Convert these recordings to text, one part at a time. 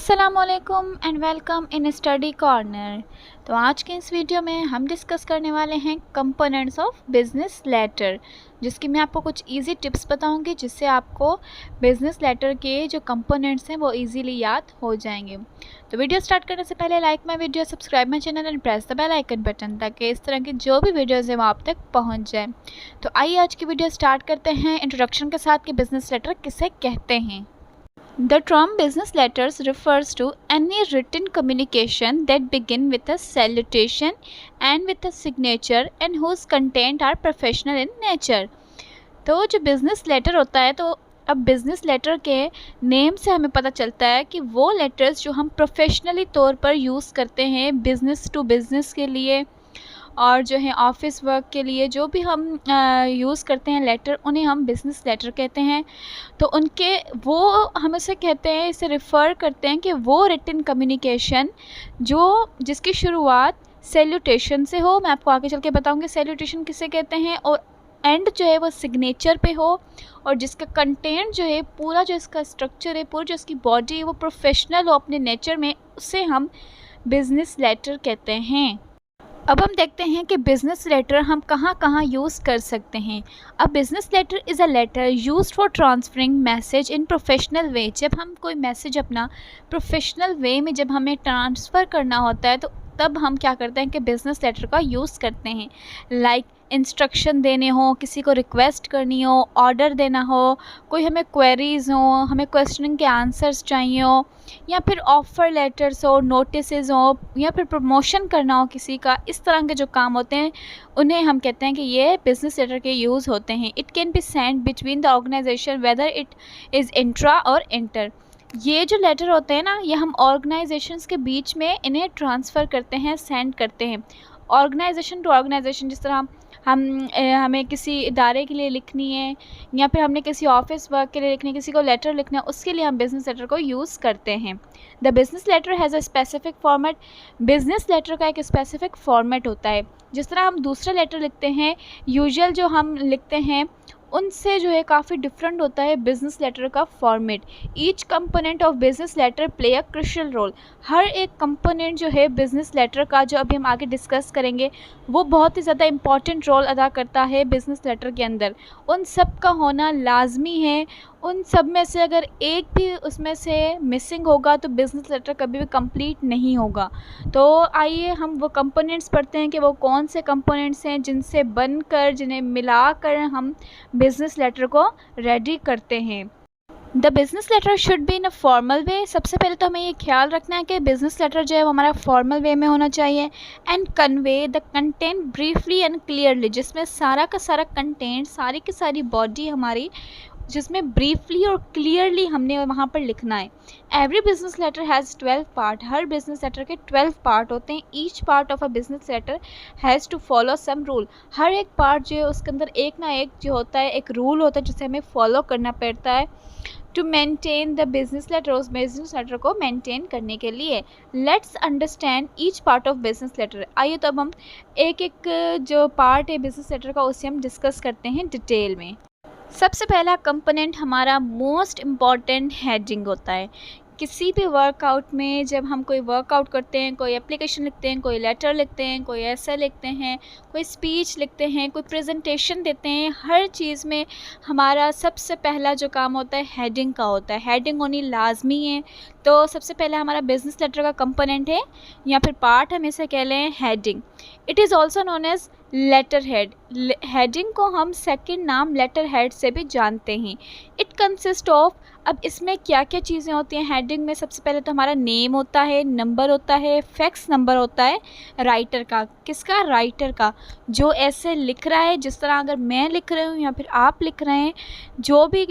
अस्सलामुअलैकुम and welcome in study corner. तो आज के इस वीडियो में हम डिस्कस करने वाले हैं कंपोनेंट्स ऑफ बिजनेस लेटर, जिसकी मैं आपको कुछ इजी टिप्स बताऊंगी जिससे आपको बिजनेस लेटर के जो कंपोनेंट्स हैं वो इजीली याद हो जाएंगे। तो वीडियो स्टार्ट करने से पहले like my video, subscribe my channel and press the bell icon button, ताकि इस तरह की जो भी वीडियोज़ हैं वो आप तक पहुँच जाए। तो आइए आज की वीडियो स्टार्ट करते हैं इंट्रोडक्शन के साथ कि बिजनेस लेटर किसे कहते हैं। The term business letters refers to any written communication that begin with a salutation and with a signature and whose content are professional in nature। तो जो बिज़नेस लेटर होता है, तो अब बिज़नेस लेटर के नेम से हमें पता चलता है कि वो लेटर्स जो हम प्रोफेशनली तौर पर यूज़ करते हैं बिज़नेस टू बिज़नेस के लिए, और जो है ऑफिस वर्क के लिए जो भी हम यूज़ करते हैं लेटर, उन्हें हम बिज़नेस लेटर कहते हैं। तो उनके वो हम इसे कहते हैं, इसे रेफ़र करते हैं कि वो रिटन कम्युनिकेशन जिसकी शुरुआत सैल्यूटेशन से हो। मैं आपको आगे चल के बताऊँगी सैल्यूटेशन किसे कहते हैं, और एंड जो है वो सिग्नेचर पे हो, और जिसका कंटेंट जो है पूरा, जो इसका स्ट्रक्चर है, पूरी जो इसकी बॉडी है वो प्रोफेशनल हो अपने नेचर में, उसे हम बिज़नेस लेटर कहते हैं। अब हम देखते हैं कि बिज़नेस लेटर हम कहाँ कहाँ यूज़ कर सकते हैं। अब business letter is a letter used for transferring message in professional way. जब हम कोई मैसेज अपना प्रोफेशनल वे में जब हमें ट्रांसफ़र करना होता है, तो तब हम क्या करते हैं कि बिज़नेस लेटर का यूज़ करते हैं। लाइक इंस्ट्रक्शन देने हो, किसी को रिक्वेस्ट करनी हो, ऑर्डर देना हो, कोई हमें क्वेरीज़ हो, हमें क्वेश्चनिंग के आंसर्स चाहिए हो, या फिर ऑफ़र लेटर्स हो, नोटिसेस हो, या फिर प्रमोशन करना हो किसी का, इस तरह के जो काम होते हैं उन्हें हम कहते हैं कि ये बिज़नेस लेटर के यूज़ होते हैं। It can be send between the organization whether it is intra और इंटर। ये जो लेटर होते हैं ना, ये हम ऑर्गेनाइजेशंस के बीच में इन्हें ट्रांसफ़र करते हैं, सेंड करते हैं ऑर्गेनाइजेशन टू ऑर्गेनाइजेशन। जिस तरह हमें किसी इदारे के लिए लिखनी है, या फिर हमने किसी ऑफिस वर्क के लिए लिखनी है, किसी को लेटर लिखना है, उसके लिए हम बिज़नेस लेटर को यूज़ करते हैं। The business letter has a specific format. Business letter का एक स्पेसिफिक फॉर्मेट होता है। जिस तरह हम दूसरा लेटर लिखते हैं, यूजुअल जो हम लिखते हैं उनसे जो है काफ़ी डिफरेंट होता है बिज़नेस लेटर का format. Each component of business letter play a crucial role. हर एक कंपोनेंट जो है बिज़नेस लेटर का, जो अभी हम आगे डिस्कस करेंगे, वो बहुत ही ज़्यादा इम्पॉर्टेंट रोल अदा करता है बिज़नेस लेटर के अंदर। उन सब का होना लाजमी है। उन सब में से अगर एक भी उसमें से मिसिंग होगा तो बिज़नेस लेटर कभी भी कंप्लीट नहीं होगा। तो आइए हम वो कंपोनेंट्स पढ़ते हैं कि वो कौन से कंपोनेंट्स हैं जिनसे बनकर, जिन्हें मिलाकर हम बिज़नेस लेटर को रेडी करते हैं। The business letter should be in a formal way. सबसे पहले तो हमें ये ख्याल रखना है कि बिज़नेस लेटर जो है वो हमारा फॉर्मल वे में होना चाहिए। And convey the content briefly and clearly, जिसमें सारा का सारा कंटेंट, सारी की सारी बॉडी हमारी, जिसमें ब्रीफली और क्लियरली हमने वहाँ पर लिखना है। Every business letter has 12 part. हर बिजनेस लेटर के 12 पार्ट होते हैं। Each part of a business letter has to follow some rule. हर एक पार्ट जो है उसके अंदर एक ना एक जो होता है, एक रूल होता है जिसे हमें फॉलो करना पड़ता है to maintain the business letter. उस बिजनेस लेटर को मेंटेन करने के लिए। Let's understand each part of business letter. आइए तो अब हम एक एक जो पार्ट है बिजनेस लेटर का, उसे हम डिस्कस करते हैं डिटेल में। सबसे पहला कंपोनेंट हमारा मोस्ट इम्पॉर्टेंट हेडिंग होता है। किसी भी वर्कआउट में जब हम कोई वर्कआउट करते हैं, कोई एप्लीकेशन लिखते हैं, कोई लेटर लिखते हैं, कोई ऐसा लिखते हैं, कोई स्पीच लिखते हैं, कोई प्रेजेंटेशन देते हैं, हर चीज़ में हमारा सबसे पहला जो काम होता है हेडिंग का होता है। हेडिंग होनी लाजमी है। तो सबसे पहला हमारा बिजनेस लेटर का कंपोनेंट है, या फिर पार्ट हम इसे कह लें heading. It is also known as letter head. Heading को हम सेकंड नाम लेटर हेड से भी जानते हैं। इट कंसिस्ट ऑफ, अब इसमें क्या क्या चीज़ें होती हैं हेडिंग में। सबसे पहले तो हमारा नेम होता है, नंबर होता है, फैक्स नंबर होता है राइटर का। किसका? राइटर का, जो ऐसे लिख रहा है। जिस तरह अगर मैं लिख रही हूँ या फिर आप लिख रहे हैं, जो भी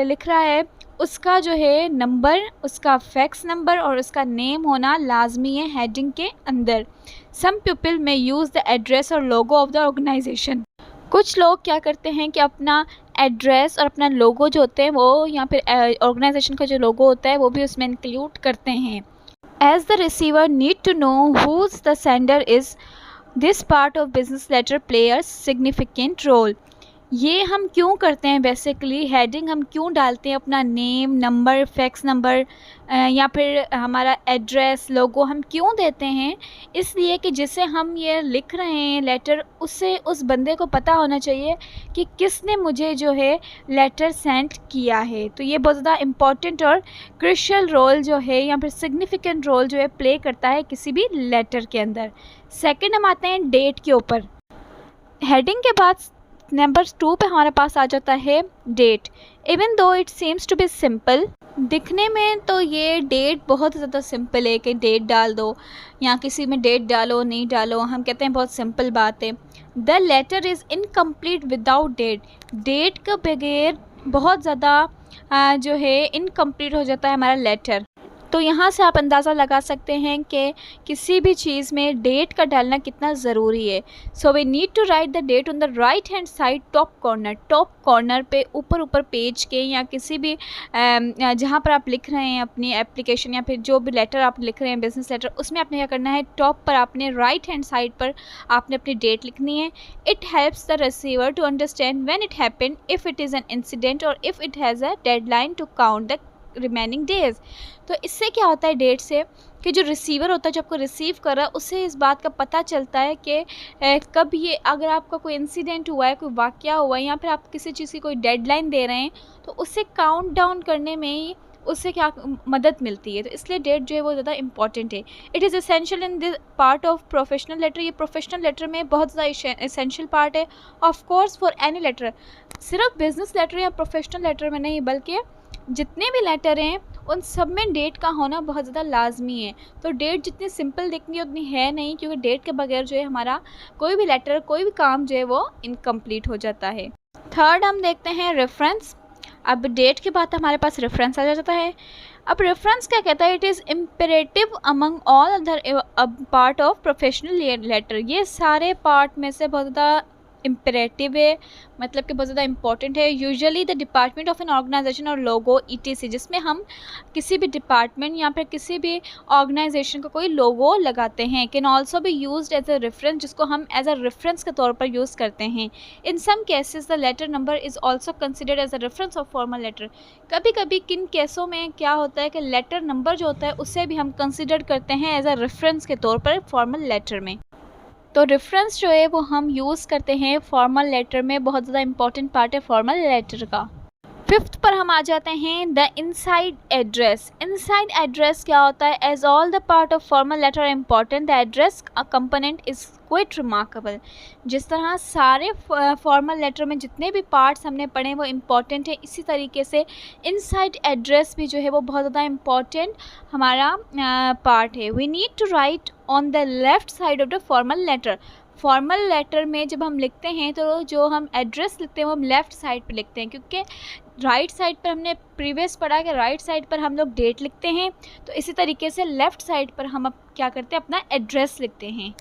लिख रहा है उसका जो है नंबर, उसका फैक्स नंबर और उसका नेम होना लाजमी है हेडिंग के अंदर। सम पीपल में यूज़ द एड्रेस और लोगो ऑफ द ऑर्गेनाइजेशन। कुछ लोग क्या करते हैं कि अपना एड्रेस और अपना लोगो जो होते हैं वो, या फिर ऑर्गेनाइजेशन का जो लोगो होता है वो भी उसमें इंक्लूड करते हैं। As the receiver need to know whose the sender is, this part of business letter play a significant role. ये हम क्यों करते हैं बेसिकली, हेडिंग हम क्यों डालते हैं, अपना नेम, नंबर, फैक्स नंबर या फिर हमारा एड्रेस, लोगो हम क्यों देते हैं? इसलिए कि जिसे हम ये लिख रहे हैं लेटर, उससे उस बंदे को पता होना चाहिए कि किसने मुझे जो है लेटर सेंड किया है। तो ये बहुत ज़्यादा इम्पॉर्टेंट और क्रूशियल रोल जो है या फिर सिग्निफिकेंट रोल जो है प्ले करता है किसी भी लेटर के अंदर। सेकंड हम आते हैं डेट के ऊपर। हेडिंग के बाद नंबर 2 पे हमारे पास आ जाता है date. Even though it seems to be simple, दिखने में तो ये डेट बहुत ज़्यादा सिंपल है कि डेट डाल दो या किसी में डेट डालो नहीं डालो, हम कहते हैं बहुत सिंपल बात है। The letter is incomplete without date. Date के बगैर बहुत ज़्यादा जो है इनकम्प्लीट हो जाता है हमारा लेटर। तो यहाँ से आप अंदाज़ा लगा सकते हैं कि किसी भी चीज़ में डेट का डालना कितना ज़रूरी है। So we need to write the date on the right hand side top corner. Top corner पे ऊपर पेज के या किसी भी जहाँ पर आप लिख रहे हैं अपनी एप्लीकेशन या फिर जो भी लेटर आप लिख रहे हैं बिजनेस लेटर, उसमें आपने क्या करना है, टॉप पर आपने राइट हैंड साइड पर आपने अपनी डेट लिखनी है। It helps the receiver to understand when it happened, if it is an incident और if it has a deadline to count the remaining days. तो इससे क्या होता है डेट से कि जो रिसीवर होता है, जो आपको रिसीव कर रहा है, उससे इस बात का पता चलता है कि कब ये, अगर आपका कोई इंसिडेंट हुआ है, कोई वाक़या हुआ है या फिर आप किसी चीज़ की कोई डेडलाइन दे रहे हैं, तो उससे काउंट डाउन करने में ही उससे क्या मदद मिलती है। तो इसलिए डेट जो है वो ज़्यादा इंपॉर्टेंट है। It is essential in this part of professional letter. ये प्रोफेशनल लेटर में बहुत ज़्यादा एसेंशियल पार्ट है of course for any letter. सिर्फ बिजनेस लेटर या प्रोफेशनल लेटर में नहीं, बल्कि जितने भी लेटर हैं उन सब में डेट का होना बहुत ज़्यादा लाजमी है। तो डेट जितनी सिंपल दिखनी है उतनी है नहीं, क्योंकि डेट के बगैर जो है हमारा कोई भी लेटर, कोई भी काम जो है वो इनकम्प्लीट हो जाता है। थर्ड हम देखते हैं रेफरेंस। अब डेट के बाद हमारे पास रेफरेंस आ जाता है। अब रेफरेंस क्या कहता है, it is imperative among all other part of professional letter. ये सारे पार्ट में से बहुत ज़्यादा इम्पेरेटिव है, मतलब कि बहुत ज़्यादा इंपॉर्टेंट है। Usually the department of an organization और लोगो ETC, जिसमें हम किसी भी डिपार्टमेंट या फिर किसी भी ऑर्गेनाइजेशन का कोई लोगो लगाते हैं। Can also be used as a reference, जिसको हम एज अ रेफरेंस के तौर पर यूज़ करते हैं। In some cases the letter number is also considered as a reference of formal letter. कभी कभी किन केसों में क्या होता है कि लेटर नंबर जो होता है उसे भी हम कंसिडर करते हैं एज अ रेफरेंस के तौर पर फॉर्मल लेटर में। तो रेफरेंस जो है वो हम यूज़ करते हैं फॉर्मल लेटर में, बहुत ज़्यादा इंपॉर्टेंट पार्ट है फॉर्मल लेटर का। फिफ्थ पर हम आ जाते हैं the inside address. Inside address क्या होता है, as all the part of formal letter important, the address component is quite remarkable. जिस तरह सारे फॉर्मल लेटर में जितने भी पार्ट्स हमने पढ़े वो इम्पॉर्टेंट है, इसी तरीके से इनसाइड एड्रेस भी जो है वो बहुत ज़्यादा इम्पॉर्टेंट हमारा पार्ट है। We need to write on the left side of the formal letter. Formal letter में जब हम लिखते हैं तो जो हम एड्रेस लिखते हैं वो हम लेफ़्ट साइड पर लिखते हैं, क्योंकि राइट साइड पर हमने प्रीवियस पढ़ा कि राइट साइड पर हम लोग डेट लिखते हैं, तो इसी तरीके से लेफ़्ट साइड पर हम अब क्या करते हैं, अपना एड्रेस लिखते हैं।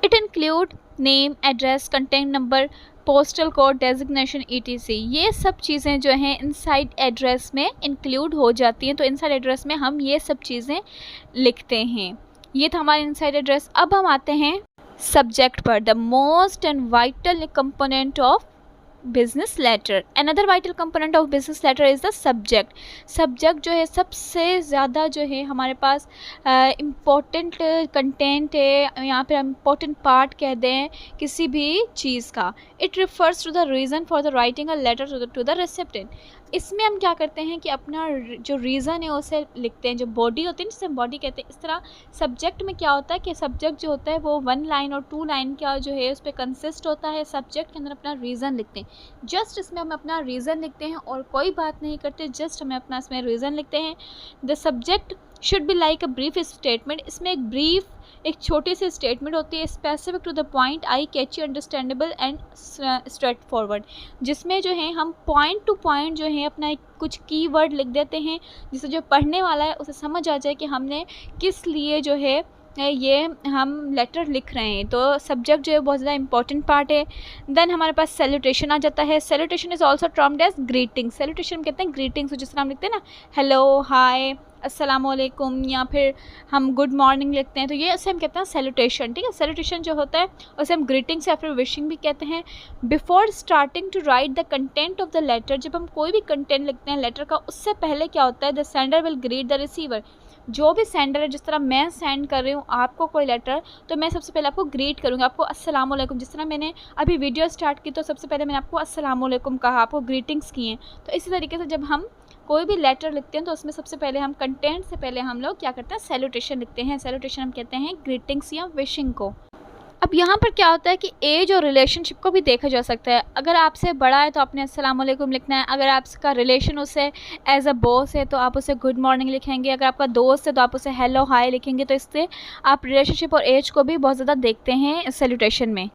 It include name, address, content number, postal code, designation ETC। ये सब चीज़ें जो हैं इनसाइड एड्रेस में इंक्लूड हो जाती हैं। तो इनसाइड एड्रेस में हम ये सब चीज़ें लिखते हैं। ये था हमारा इनसाइड एड्रेस। अब हम आते हैं सब्जेक्ट पर, the most and vital component of business letter. Another vital component of business letter is the subject. Subject जो है सबसे ज़्यादा जो है हमारे पास इम्पोर्टेंट कंटेंट है, यहाँ पर इम्पोर्टेंट पार्ट कह दें किसी भी चीज़ का। It refers to the reason for the writing a letter to the recipient. इसमें हम क्या करते हैं कि अपना जो रीज़न है उसे लिखते हैं, जो बॉडी होती है जिसे हम बॉडी कहते हैं। इस तरह सब्जेक्ट में क्या होता है कि सब्जेक्ट जो होता है वो 1 लाइन और 2 लाइन का जो है उस पर कंसिस्ट होता है। सब्जेक्ट के अंदर अपना रीज़न लिखते हैं, जस्ट इसमें हम अपना रीज़न लिखते हैं और कोई बात नहीं करते, जस्ट हमें अपना इसमें रीज़न लिखते हैं। The subject should be like a brief statement. इसमें एक ब्रीफ, एक छोटी सी स्टेटमेंट होती है, specific to the point, eye catchy, understandable and straightforward, जिसमें जो है हम पॉइंट टू पॉइंट जो है अपना कुछ कीवर्ड लिख देते हैं, जिससे जो पढ़ने वाला है उसे समझ आ जाए कि हमने किस लिए जो है ये हम लेटर लिख रहे हैं। तो सब्जेक्ट जो है बहुत ज़्यादा इंपॉर्टेंट पार्ट है। देन हमारे पास सैल्यूटेशन आ जाता है। Salutation is also termed as greeting. Salutation कहते हैं ग्रीटिंग्स, जिस तरह हम लिखते हैं ना, हेलो, हाय, अस्सलामुअलैकुम, या फिर हम गुड मॉर्निंग लिखते हैं, तो ये उसे हम कहते हैं सैल्यूटेशन। ठीक है, सैल्यूटेशन जो होता है उसे हम ग्रीटिंग्स या फिर विशिंग भी कहते हैं। Before starting to write the content of the letter, जब हम कोई भी कंटेंट लिखते हैं लेटर का, उससे पहले क्या होता है, the sender will greet the receiver. जो भी सेंडर है, जिस तरह मैं सेंड कर रही हूँ आपको कोई लेटर, तो मैं सबसे पहले आपको ग्रीट करूँगी, आपको अस्सलाम वालेकुम। जिस तरह मैंने अभी वीडियो स्टार्ट की तो सबसे पहले मैंने आपको अस्सलाम वालेकुम कहा, आपको ग्रीटिंग्स की हैं। तो इसी तरीके से जब हम कोई भी लेटर लिखते हैं तो उसमें सबसे पहले हम कंटेंट से पहले हम लोग क्या करते हैं, सैल्यूटेशन लिखते हैं। सैल्यूटेशन हम कहते हैं ग्रीटिंग्स या विशिंग को। अब यहाँ पर क्या होता है कि एज और रिलेशनशिप को भी देखा जा सकता है। अगर आपसे बड़ा है तो आपने अस्सलाम वालेकुम लिखना है। अगर आपका रिलेशन उससे एज अ बॉस है तो आप उसे गुड मॉर्निंग लिखेंगे। अगर आपका दोस्त है तो आप उसे हेलो हाय लिखेंगे। तो इससे आप रिलेशनशिप और एज को भी बहुत ज़्यादा देखते हैं सैल्यूटेशन में।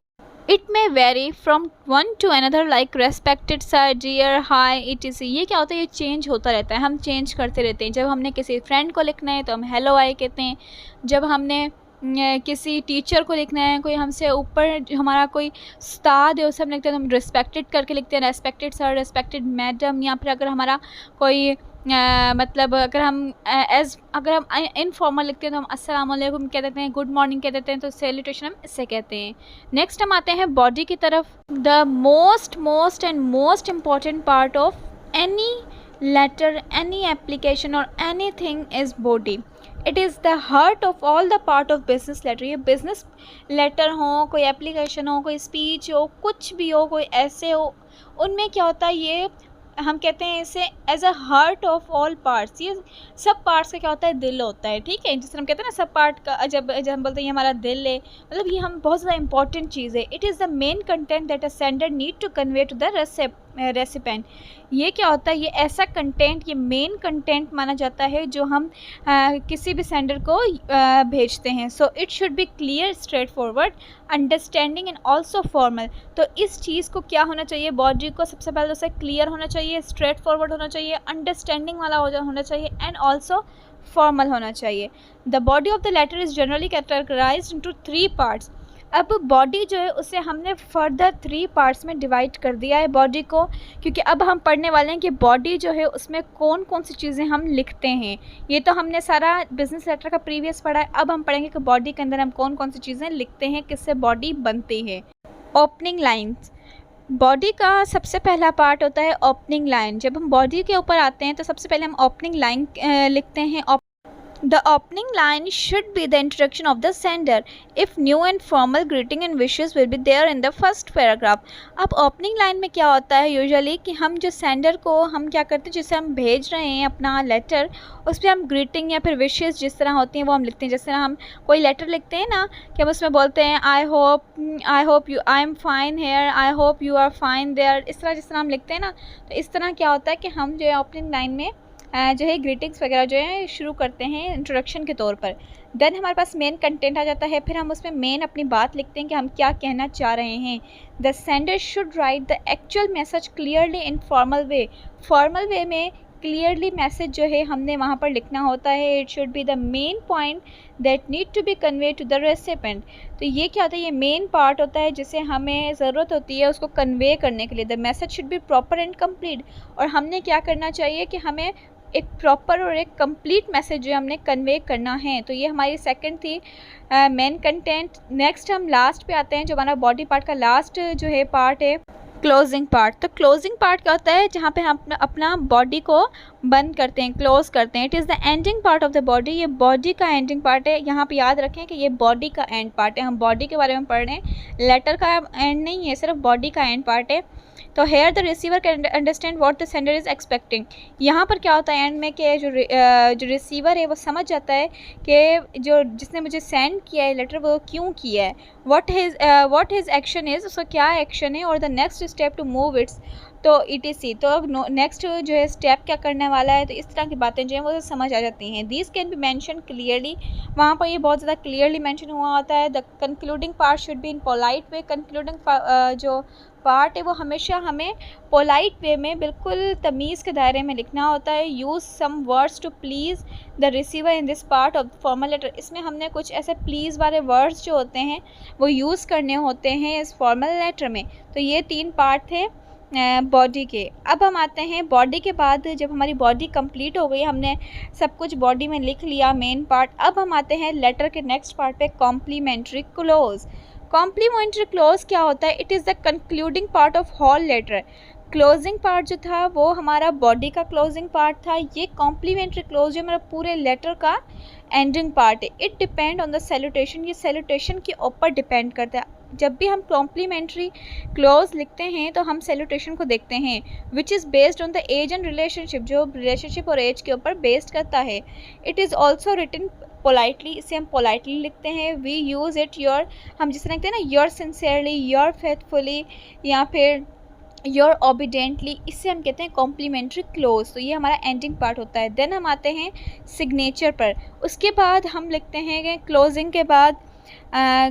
It may vary from one to another, like respected sir, dear, hi, etc। ये क्या होता है, ये चेंज होता रहता है, हम चेंज करते रहते हैं। जब हमने किसी फ्रेंड को लिखना है तो हम हेलो हाई कहते हैं। जब हमने किसी टीचर को लिखना है, कोई हमसे ऊपर हमारा कोई उस्ताद है उसे हम लिखते हैं तो हम रिस्पेक्टेड करके लिखते हैं, रेस्पेक्टेड सर, रेस्पेक्टेड मैडम। या फिर अगर हमारा कोई मतलब अगर हम इनफॉर्मल लिखते हैं तो हम अस्सलाम वालेकुम कह देते हैं, गुड मॉर्निंग कह देते हैं। तो सैल्यूटेशन हम इससे कहते हैं। नेक्स्ट हम आते हैं बॉडी की तरफ। The most and most important part of any letter, any application और any thing is body. It is the heart of all the part of business letter. ये बिजनेस लेटर हो, कोई एप्लीकेशन हो, कोई स्पीच हो, कुछ भी हो, कोई ऐसे हो, उनमें क्या होता है, ये हम कहते हैं इसे as a heart of all parts. ये सब पार्ट्स का क्या होता है, दिल होता है। ठीक है, जिस हम कहते हैं ना सब पार्ट का, जब हम बोलते हैं ये हमारा दिल है, मतलब ये हम बहुत ज़्यादा इंपॉर्टेंट चीज़ है। It is the main content that a sender need to convey to the recipient. ये क्या होता है, ये ऐसा कंटेंट, ये मेन कंटेंट माना जाता है जो हम किसी भी सेंडर को भेजते हैं। So it should B clear, straight forward, understanding and also formal. तो इस चीज़ को क्या होना चाहिए, बॉडी को सबसे पहले उसे क्लियर होना चाहिए, स्ट्रेट फॉरवर्ड होना चाहिए, अंडरस्टैंडिंग वाला होना चाहिए एंड ऑल्सो फॉर्मल होना चाहिए। The body of the letter is generally categorized into 3 parts. अब बॉडी जो है उसे हमने फर्दर 3 पार्ट्स में डिवाइड कर दिया है बॉडी को, क्योंकि अब हम पढ़ने वाले हैं कि बॉडी जो है उसमें कौन कौन सी चीज़ें हम लिखते हैं। ये तो हमने सारा बिजनेस लेटर का प्रीवियस पढ़ा है। अब हम पढ़ेंगे कि बॉडी के अंदर हम कौन कौन सी चीज़ें लिखते हैं, किससे बॉडी बनती है। Opening lines. बॉडी का सबसे पहला पार्ट होता है ओपनिंग लाइन। जब हम बॉडी के ऊपर आते हैं तो सबसे पहले हम ओपनिंग लाइन लिखते हैं। The opening line should be the introduction of the sender. If new and formal greeting and wishes will be there in the first paragraph. अब opening line में क्या होता है यूजुअली कि हम जो सेंडर को हम क्या करते हैं, जिसे हम भेज रहे हैं अपना लेटर, उस पर हम ग्रीटिंग या फिर विशेस जिस तरह होती हैं वो हम लिखते हैं। जिस तरह हम कोई लेटर लिखते हैं ना कि हम उसमें बोलते हैं I hope you, I am fine here, I hope you are fine there. इस तरह जिस तरह हम लिखते हैं ना, तो इस तरह क्या होता है कि हम जो है ओपनिंग लाइन में जो है ग्रीटिंग्स वगैरह जो है शुरू करते हैं इंट्रोडक्शन के तौर पर। देन हमारे पास मेन कंटेंट आ जाता है, फिर हम उसमें मेन अपनी बात लिखते हैं कि हम क्या कहना चाह रहे हैं। The sender should write the actual message clearly in formal way. Formal way में क्लियरली मैसेज जो है हमने वहाँ पर लिखना होता है। It should be the main point that need to be convey to the recipient. तो ये क्या होता है, ये मेन पार्ट होता है जिसे हमें ज़रूरत होती है उसको कन्वे करने के लिए। The message should be proper and complete. और हमने क्या करना चाहिए कि हमें एक प्रॉपर और एक कंप्लीट मैसेज जो हमने कन्वे करना है। तो ये हमारी सेकंड थी मेन कंटेंट। नेक्स्ट हम लास्ट पे आते हैं, जो हमारा बॉडी पार्ट का लास्ट जो है पार्ट है क्लोजिंग पार्ट। तो क्लोजिंग पार्ट क्या होता है, जहाँ पे हम अपना बॉडी को बंद करते हैं, क्लोज करते हैं। It is the ending part of the body. ये बॉडी का एंडिंग पार्ट है। यहाँ पे याद रखें कि ये बॉडी का एंड पार्ट है। हम बॉडी के बारे में पढ़ रहे हैं, लेटर का एंड नहीं है, सिर्फ बॉडी का एंड पार्ट है। तो here the receiver can understand what the sender is expecting. यहाँ पर क्या होता है एंड में कि जो रिसीवर है वो समझ जाता है कि जो जिसने मुझे सेंड किया है लेटर वो क्यों किया है, व्हाट हिज एक्शन इज़, उसका क्या एक्शन है, और the next step to move its, तो ETC। तो नेक्स्ट जो है स्टेप क्या करने वाला है। तो इस तरह की बातें जो हैं वो समझ आ जाती हैं। These can be mention clearly. वहाँ पर ये बहुत ज़्यादा क्लियरली मैंशन हुआ होता है। The concluding part should be in polite way. Concluding जो पार्ट है वो हमेशा हमें पोलाइट वे में बिल्कुल तमीज़ के दायरे में लिखना होता है। Use some words to please the receiver in this part of formal letter. इसमें हमने कुछ ऐसे प्लीज़ वाले वर्ड्स जो होते हैं वो यूज़ करने होते हैं इस फॉर्मल लेटर में। तो ये 3 पार्ट थे। बॉडी के। अब हम आते हैं बॉडी के बाद, जब हमारी बॉडी कंप्लीट हो गई, हमने सब कुछ बॉडी में लिख लिया मेन पार्ट, अब हम आते हैं लेटर के नेक्स्ट पार्ट पे, कॉम्प्लीमेंट्री क्लोज। कॉम्प्लीमेंट्री क्लोज क्या होता है? It is the concluding part of whole letter. Closing part जो था वो हमारा बॉडी का क्लोजिंग पार्ट था, ये कॉम्प्लीमेंट्री क्लोज जो हमारा पूरे लेटर का एंडिंग पार्ट है। It depend on the salutation, ये सैल्यूटेशन के ऊपर डिपेंड करता है। जब भी हम कॉम्प्लीमेंट्री क्लोज लिखते हैं तो हम सैल्यूटेशन को देखते हैं, which is based on the age and relationship, जो रिलेशनशिप और एज के ऊपर बेस्ड करता है। It is also written politely, इसे हम पोलाइटली लिखते हैं। वी यूज़ इट योर, हम जिस तरह लिखते हैं ना, योर सिंसियरली, योर फेथफुली, या फिर योर ओबीडेंटली, इससे हम कहते हैं कॉम्प्लीमेंट्री क्लोज। तो ये हमारा एंडिंग पार्ट होता है। देन हम आते हैं सिग्नेचर पर। उसके बाद हम लिखते हैं कि क्लोजिंग के बाद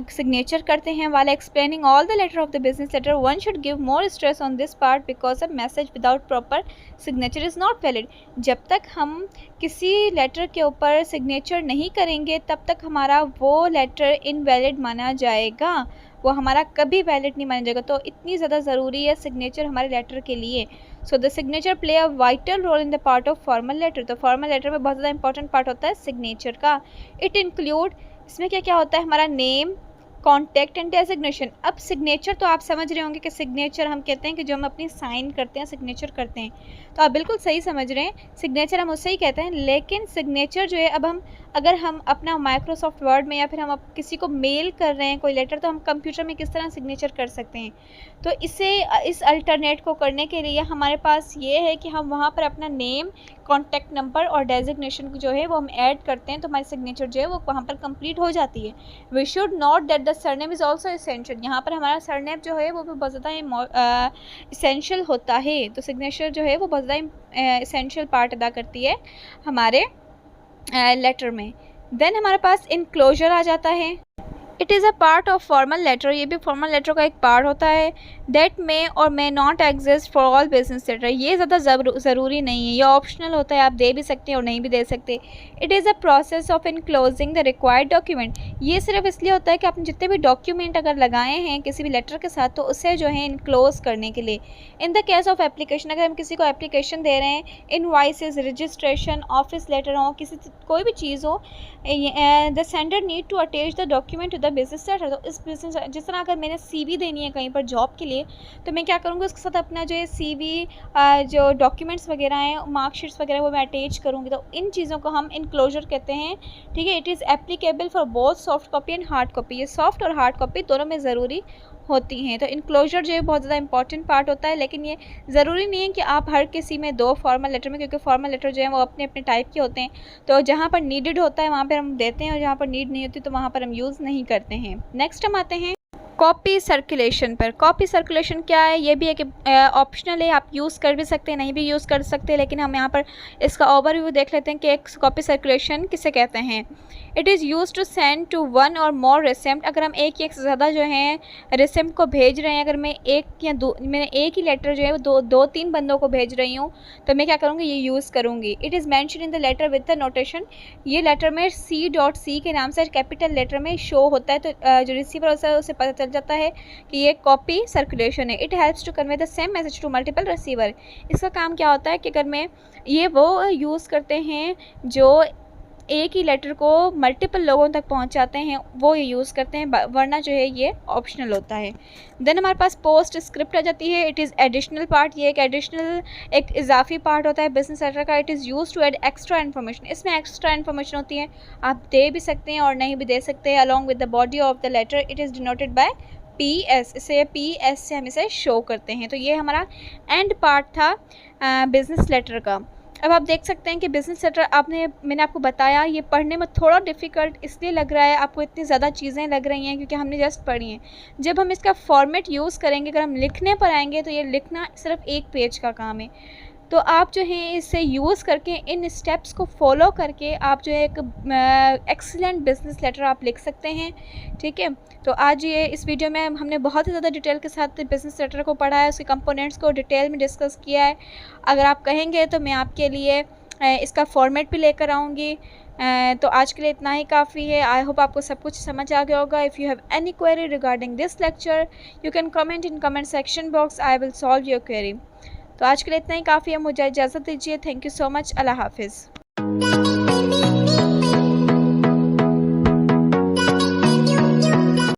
सिग्नेचर करते हैं। वाला explaining all the letter of the business letter, one should give more stress on this part because a message without proper signature is not valid. जब तक हम किसी लेटर के ऊपर सिग्नेचर नहीं करेंगे तब तक हमारा वो लेटर इनवैलिड माना जाएगा, वो हमारा कभी वैलिड नहीं माना जाएगा। तो इतनी ज़्यादा ज़रूरी है सिग्नेचर हमारे लेटर के लिए। So the signature play a vital role in the part of formal letter. तो फॉर्मल लेटर में बहुत ज़्यादा इंपॉर्टेंट पार्ट होता है सिग्नेचर का। इट इंक्लूड, इसमें क्या क्या होता है, हमारा नेम, कॉन्टैक्ट एंड डेजिग्नेशन। अब सिग्नेचर तो आप समझ रहे होंगे कि सिग्नेचर हम कहते हैं कि जो हम अपनी साइन करते हैं, सिग्नेचर करते हैं, तो आप बिल्कुल सही समझ रहे हैं, सिग्नेचर हम उससे ही कहते हैं। लेकिन सिग्नेचर जो है, अब हम अगर हम अपना माइक्रोसॉफ्ट वर्ड में या फिर हम अब किसी को मेल कर रहे हैं कोई लेटर, तो हम कंप्यूटर में किस तरह सिग्नेचर कर सकते हैं? तो इस अल्टरनेट को करने के लिए हमारे पास ये है कि हम वहाँ पर अपना नेम, कॉन्टैक्ट नंबर और डेजिग्नेशन जो है वो हम ऐड करते हैं, तो हमारी सिग्नेचर जो है वो वहाँ पर कंप्लीट हो जाती है। We should note that the surname is also essential. यहाँ पर हमारा सरनेम जो है वो भी बहुत ज़्यादा इसेंशियल होता है। तो सिग्नेचर जो है वो बहुत ज़्यादा इसेंशियल पार्ट अदा करती है हमारे लेटर में। देन हमारे पास इनक्लोजर आ जाता है। It is a part of formal letter, ये भी फॉर्मल लेटर का एक पार्ट होता है। That may or may not exist for all business letter, ये ज़्यादा ज़रूरी नहीं है, ये ऑप्शनल होता है, आप दे भी सकते हैं और नहीं भी दे सकते। It is a process of enclosing the required document, ये सिर्फ इसलिए होता है कि आपने जितने भी डॉक्यूमेंट अगर लगाए हैं किसी भी लेटर के साथ, तो उसे जो है इनक्लोज करने के लिए। In the case of application, अगर हम किसी को एप्लीकेशन दे रहे हैं, इनवॉइसेस, रजिस्ट्रेशन, ऑफिस लेटर हो, किसी कोई भी चीज़ हो, the sender need to attach the document to the business letter. तो इस बिजनेस, जिस तरह अगर मैंने CV देनी है कहीं पर जॉब के लिए, तो मैं क्या करूँगी, उसके साथ अपना जो है CV, जो डॉक्यूमेंट्स वगैरह हैं, मार्कशीट्स वगैरह, वो मैं अटैच करूँगी। तो इन चीज़ों को हम इनक्लोजर कहते हैं, ठीक है। It is applicable for both soft copy and hard copy, ये सॉफ्ट और हार्ड कॉपी दोनों में ज़रूरी होती हैं। तो इनक्लोजर जो है बहुत ज़्यादा इंपॉर्टेंट पार्ट होता है, लेकिन ये ज़रूरी नहीं है कि आप हर किसी में दो फॉर्मल लेटर में, क्योंकि फॉर्मल लेटर जो है वो अपने अपने टाइप के होते हैं। तो जहाँ पर नीडेड होता है वहाँ पर हम देते हैं, और जहाँ पर नीड नहीं होती तो वहाँ पर हम यूज़ नहीं करते हैं। नेक्स्ट हम आते हैं कॉपी सर्कुलेशन पर। कॉपी सर्कुलेशन क्या है? ये भी एक ऑप्शनल है, आप यूज़ कर भी सकते हैं, नहीं भी यूज़ कर सकते, लेकिन हम यहाँ पर इसका ओवरव्यू देख लेते हैं कि एक कॉपी सर्कुलेशन किसे कहते हैं। It is use to send to one or more रिसेप्ट, अगर हम एक से ज़्यादा जो है रिसेप्ट को भेज रहे हैं, अगर मैं मैंने एक ही लेटर जो है वो दो तीन बंदों को भेज रही हूँ, तो मैं क्या करूँगी, ये यूज़ करूँगी। It is mention in the letter with the notation, ये लेटर में C.C के नाम से कैपिटल लेटर में शो होता है, तो जो रिसीवर होता है उसे पता चल जाता है कि ये कॉपी सर्कुलेशन है। It helps to convey the same message to multiple receiver, इसका काम क्या होता है कि अगर मैं ये वो यूज़ करते हैं जो एक ही लेटर को मल्टीपल लोगों तक पहुंचाते हैं, वो ये यूज़ करते हैं, वरना जो है ये ऑप्शनल होता है। देन हमारे पास पोस्ट स्क्रिप्ट आ जाती है। इट इज़ एडिशनल पार्ट, ये एक इजाफी पार्ट होता है बिजनेस लेटर का। It is use to add extra information, इसमें एक्स्ट्रा इन्फॉर्मेशन होती है, आप दे भी सकते हैं और नहीं भी दे सकते हैं। Along with the body of the letter, it is denoted by PS, इसे PS से हम इसे शो करते हैं। तो ये हमारा एंड पार्ट था बिजनेस लेटर का। अब आप देख सकते हैं कि बिज़नेस लेटर मैंने आपको बताया, ये पढ़ने में थोड़ा डिफ़िकल्ट इसलिए लग रहा है, आपको इतनी ज़्यादा चीज़ें लग रही हैं क्योंकि हमने जस्ट पढ़ी हैं। जब हम इसका फॉर्मेट यूज़ करेंगे, अगर हम लिखने पर आएंगे, तो ये लिखना सिर्फ एक पेज का काम है। तो आप जो है इसे यूज़ करके, इन स्टेप्स को फॉलो करके, आप जो है एक एक्सीलेंट बिजनेस लेटर आप लिख सकते हैं, ठीक है। तो आज ये इस वीडियो में हमने बहुत ही ज़्यादा डिटेल के साथ बिजनेस लेटर को पढ़ा है, उसके कंपोनेंट्स को डिटेल में डिस्कस किया है। अगर आप कहेंगे तो मैं आपके लिए इसका फॉर्मेट भी लेकर आऊँगी, तो आज के लिए इतना ही काफ़ी है। आई होप आपको सब कुछ समझ आ गया होगा। If you have any query regarding this lecture you can comment in comment section box, I will solve your query. तो आज के लिए इतना ही काफ़ी है, मुझे इजाज़त दीजिए। Thank you so much. अल्लाह हाफिज़।